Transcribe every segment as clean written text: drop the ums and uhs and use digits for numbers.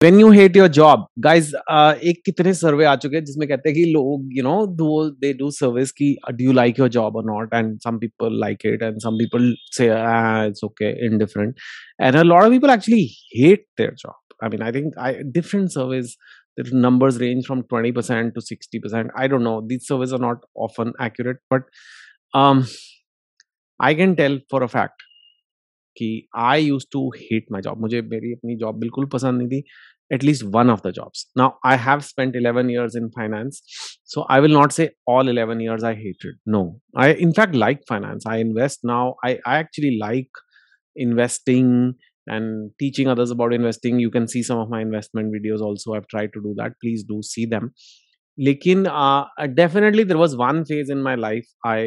When you hate your job, guys, एक कितने सर्वे आ चुके हैं जिसमें कहते हैं कि लोग, they do surveys कि do you like your job or not, and some people like it and some people say it's okay, indifferent, and a lot of people actually hate their job. I mean, I think different surveys, the numbers range from 20% to 60%. I don't know, these surveys are not often accurate, but um I can tell for a fact कि I used to hate my job, मुझे मेरी अपनी job बिल्कुल पसंद नहीं थी, at least one of the jobs. Now I have spent 11 years in finance, so I will not say all 11 years I hated. No, I in fact like finance. I invest now. I actually like investing and teaching others about investing. You can see some of my investment videos also. I've tried to do that. Please do see them. Lekin definitely there was one phase in my life I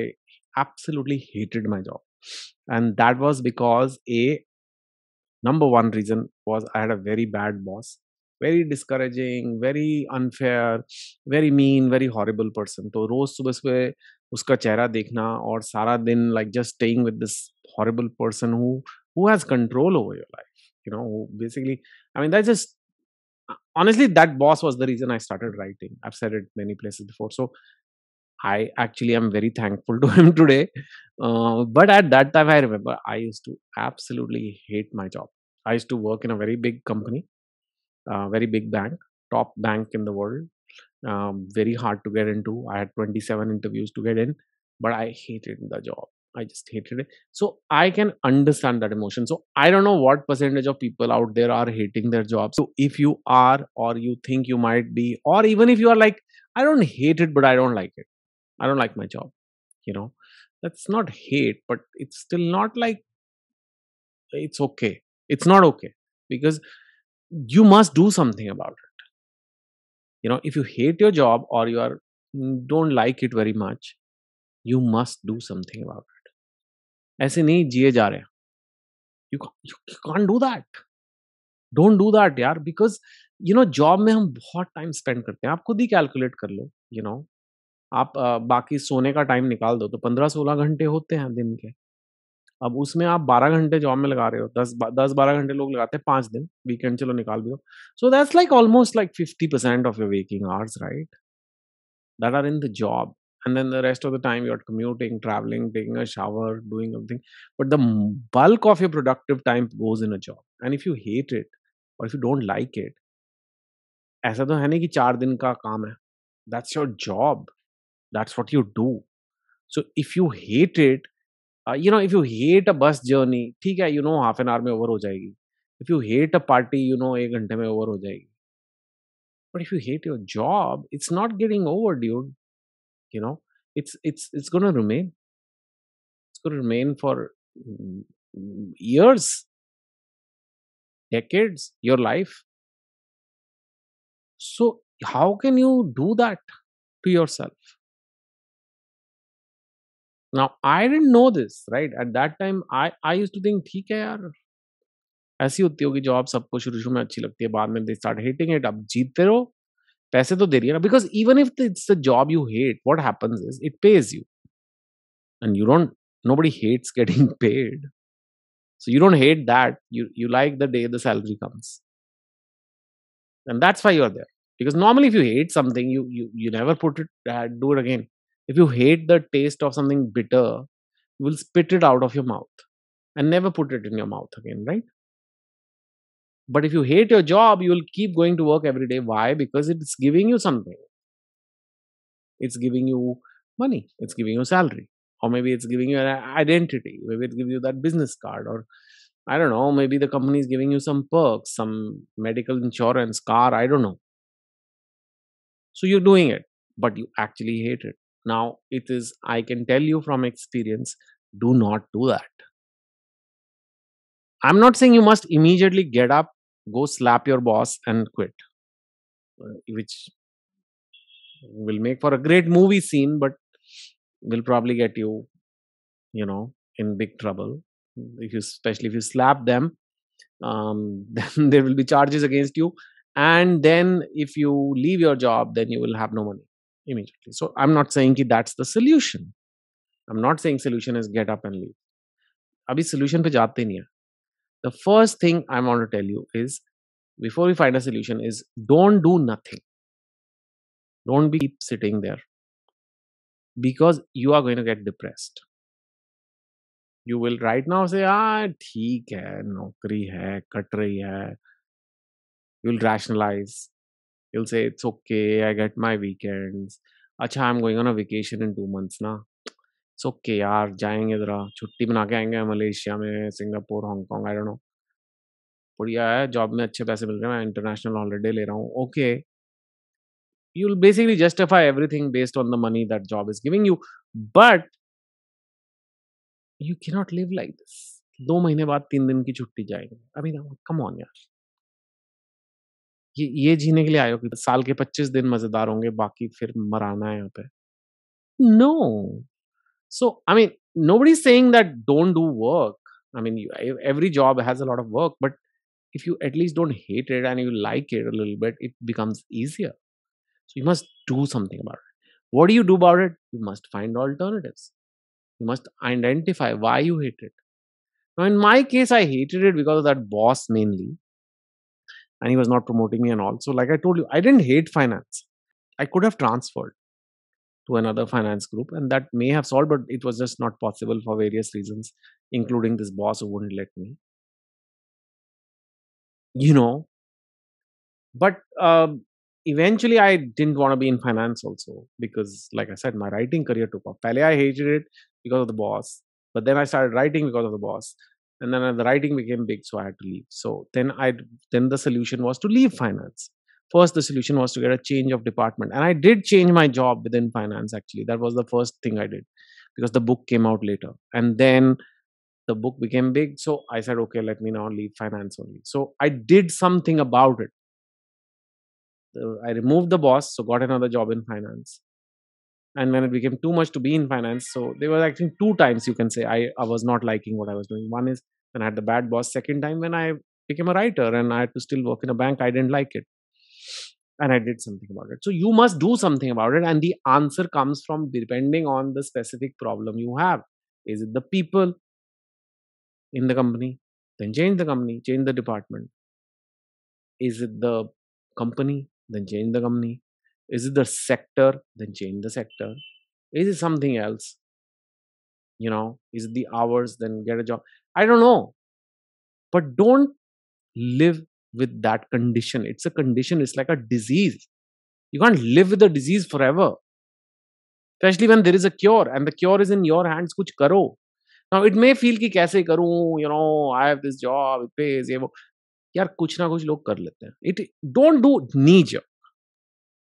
absolutely hated my job, and that was because a number one reason was I had a very bad boss, very discouraging, very unfair, very mean, very horrible person. तो रोज सुबह सुबह उसका चेहरा देखना और सारा दिन like just staying with this horrible person who has control over your life, who basically, I mean, that's just honestly, that boss was the reason I started writing. I've said it many places before. So I actually am very thankful to him today. But at that time, I remember I used to absolutely hate my job. I used to work in a very big company, very big bank, top bank in the world. Very hard to get into. I had 27 interviews to get in, but I hated the job. I just hated it. So I can understand that emotion. So I don't know what percentage of people out there are hating their jobs. So if you are, or you think you might be, or even if you are like, I don't hate it, but I don't like it. I don't like my job. You know, that's not hate, but it's still not like it's okay. It's not okay because you must do something about it. If you hate your job or you are don't like it very much, you must do something about it. ऐसे नहीं जिए जा रहे हैं. You can't do that. Don't do that यार, because job में हम बहुत टाइम स्पेंड करते हैं. आप खुद ही कैलकुलेट कर लो. आप बाकी सोने का टाइम निकाल दो तो 15-16 घंटे होते हैं दिन के. अब उसमें आप 12 घंटे जॉब में लगा रहे हो. 10-12 घंटे लोग लगाते हैं 5 दिन. वीकेंड चलो निकाल भी दो. So that's like almost like 50% of your waking hours, right? That are in the job. And then the rest of the time you're commuting, traveling, taking a shower, doing something. But the bulk of your productive time goes in a job. And if you hate it or if you don't like it, ऐसा तो है नहीं कि 4 दिन का काम है. That's your job. That's what you do. So if you hate it, if you hate a bus journey, ठीक है, half an hour में over हो जाएगी. If you hate a party, 1 घंटे में over हो जाएगी. But if you hate your job, it's not getting over, dude. You know, it's going to remain. It's going to remain for years, decades, your life. So how can you do that to yourself? Now I didn't know this, right? At that time, I used to think, ठीक है यार, ऐसी होती होगी job, सबको शुरू में अच्छी लगती है, बाद में they start hating it. अब जीतते रहो, पैसे तो दे रही है ना. Because even if it's a job you hate, what happens is it pays you, and nobody hates getting paid. So you don't hate that. You like the day the salary comes, and that's why you're there. Because normally, if you hate something, you never do it again. If you hate the taste of something bitter, you will spit it out of your mouth and never put it in your mouth again, right? But if you hate your job, you will keep going to work every day. Why? Because it's giving you something. It's giving you money. It's giving you salary, or maybe it's giving you an identity. Maybe it gives you that business card, or I don't know, maybe the company is giving you some perks, some medical insurance, car, I don't know. So you're doing it, but you actually hate it. Now, I can tell you from experience, do not do that. I'm not saying you must immediately get up, go slap your boss and quit, which will make for a great movie scene, but will probably get you, in big trouble. Especially if you slap them, then there will be charges against you. And then if you leave your job, then you will have no money immediately. So I'm not saying that's the solution. I'm not saying solution is get up and leave. Abhi solution pe jaate nahi hai. The first thing I want to tell you is before we find a solution is don't do nothing. Don't be keep sitting there because you are going to get depressed. You will right now say, ah, ठीक है, नौकरी है, cut रही है. You'll rationalize. You'll say, it's okay, I get my weekends. अच्छा, I'm going on a vacation in 2 months ना. It's okay यार, जाएंगे जरा छुट्टी बना के आएंगे मलेशिया में, Singapore, Hong Kong, I don't know. बढ़िया है, जॉब में अच्छे पैसे मिल रहे हैं, मैं इंटरनेशनल हॉलिडे ले रहा हूँ. Okay, you'll basically justify everything based on the money that job is giving you. But you cannot live like this. 2 महीने बाद 3 दिन की छुट्टी जाएगी. I mean, come on यार. ये जीने के लिए आए हो कि साल के 25 दिन मजेदार होंगे, बाकी फिर मराना है यहाँ पे. No. So, I mean, nobody's saying that don't do work. I mean, every job has a lot of work, but if you at least don't hate it and you like it a little bit, it becomes easier. So you must do something about it. What do you do about it? You must find alternatives. You must identify why you hate it. Now, in my case, I hated it because of that boss mainly, and he was not promoting me and all. So, like I told you, I didn't hate finance. I could have transferred to another finance group, and that may have solved, but it was just not possible for various reasons, including this boss who wouldn't let me. You know, but eventually I didn't want to be in finance also because, like I said, my writing career took off. Pale I hated it because of the boss, but then I started writing because of the boss, and then the writing became big, so I had to leave. So then the solution was to leave finance. First, the solution was to get a change of department, and I did change my job within finance. Actually, that was the first thing I did because the book came out later, and then the book became big. So I said, okay, let me now leave finance only. So I did something about it. I removed the boss, so got another job in finance. And when it became too much to be in finance, so there was actually 2 times you can say I was not liking what I was doing. One is when I had the bad boss. Second time when I became a writer and I had to still work in a bank, I didn't like it. And I did something about it. So you must do something about it. And the answer comes from depending on the specific problem you have. Is it the people in the company? Then change the company, change the department. Is it the company? Then change the company. Is it the sector? Then change the sector. Is it something else? Is it the hours? Then get a job. I don't know. But don't live with that condition. It's a condition, it's like a disease. You can't live with a disease forever. Especially when there is a cure and the cure is in your hands. Kuch karo. Now it may feel कि कैसे करूं, I have this job, it pays, ये वो. यार कुछ ना कुछ लोग कर लेते हैं. Don't do knee jerk.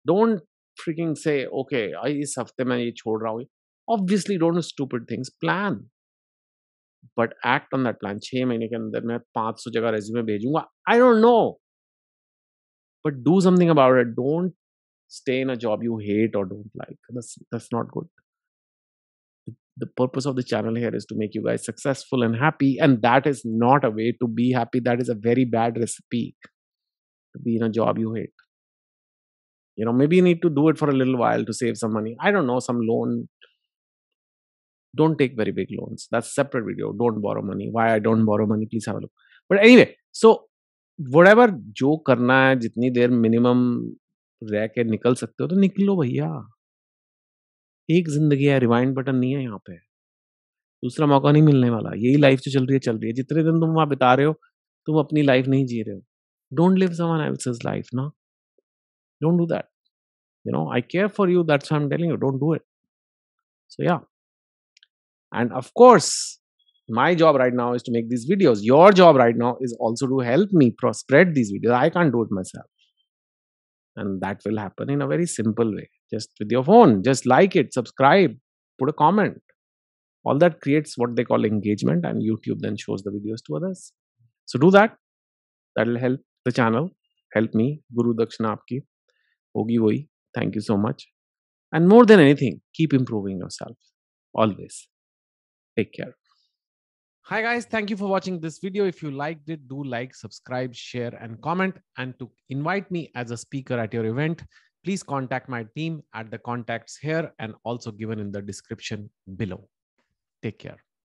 Don't freaking say, okay, इस हफ्ते मैं ये छोड़ रहा हूँ. Obviously, don't do stupid things. Plan, but act on that plan. 6 महीने के अंदर मैं 500 जगह resume भेजूंगा. I don't know, but do something about it. Don't stay in a job you hate or don't like. That's not good. The purpose of the channel here is to make you guys successful and happy, and that is not a way to be happy. That is a very bad recipe to be in a job you hate. Maybe you need to do it for a little while to save some money. I don't know, some loan. Don't take very big loans. That's a separate video. Don't borrow money. Why I don't borrow money, please have a look. But anyway, so whatever जो करना है, जितनी देर minimum रह के निकल सकते हो तो निकलो भैया. एक जिंदगी है, रिवाइंड बटन नहीं है यहाँ पे. दूसरा मौका नहीं मिलने वाला. यही लाइफ जो चल रही है. जितने दिन तुम वहां बिता रहे हो, तुम अपनी लाइफ नहीं जी रहे हो. Don't live someone else's life, no. Don't do that. I care for you. That's why I'm telling you. Don't do it. So yeah. And of course, my job right now is to make these videos. Your job right now is also to help me spread these videos. I can't do it myself. And that will happen in a very simple way. Just with your phone. Just like it, subscribe, put a comment. All that creates what they call engagement, and YouTube then shows the videos to others. So do that. That will help the channel. Help me. Guru Dakshina aapki. Hogi wohi. Thank you so much. And more than anything, keep improving yourself. Always. Take care. Hi guys, thank you for watching this video. If you liked it, do like, subscribe, share and comment. And to invite me as a speaker at your event, please contact my team at the contacts here and also given in the description below. Take care.